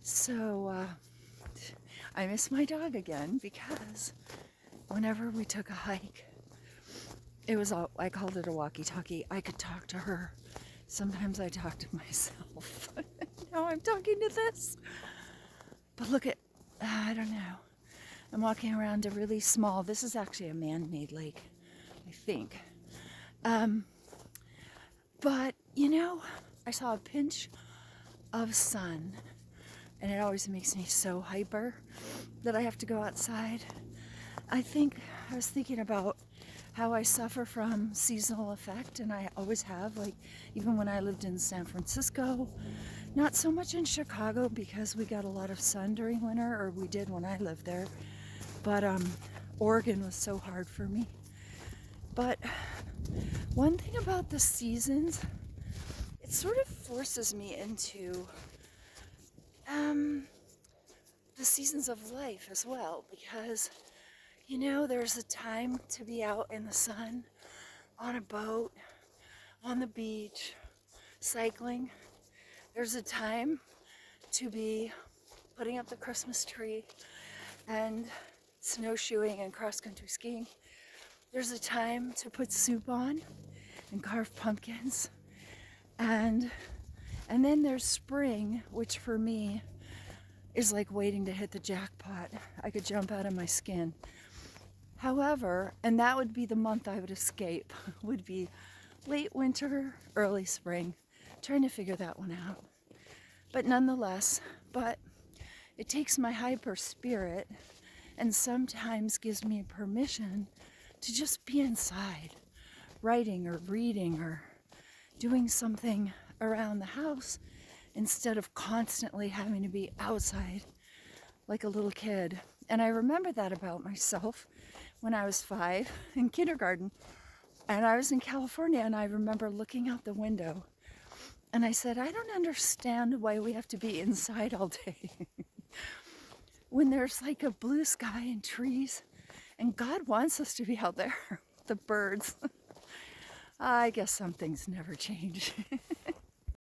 So I miss my dog again because whenever we took a hike, it was all, I called it a walkie-talkie. I could talk to her. Sometimes I talk to myself. Now I'm talking to this. But look at, I don't know. I'm walking around a really small, this is actually a man-made lake, I think. But, I saw a pinch of sun, and it always makes me so hyper that I have to go outside. I was thinking about how I suffer from seasonal effect, and I always have, like even when I lived in San Francisco, not so much in Chicago because we got a lot of sun during winter, or we did when I lived there, but Oregon was so hard for me. But one thing about the seasons, it sort of forces me into the seasons of life as well, because there's a time to be out in the sun, on a boat, on the beach, cycling. There's a time to be putting up the Christmas tree and snowshoeing and cross-country skiing. There's a time to put soup on and carve pumpkins. And then there's spring, which for me is like waiting to hit the jackpot. I could jump out of my skin. However, and that would be the month I would escape, would be late winter, early spring. Trying to figure that one out. But nonetheless, it takes my hyper spirit and sometimes gives me permission to just be inside, writing or reading or doing something around the house instead of constantly having to be outside like a little kid. And I remember that about myself when I was 5 in kindergarten. And I was in California, and I remember looking out the window and I said, I don't understand why we have to be inside all day when there's like a blue sky and trees, and God wants us to be out there with the birds. I guess some things never change.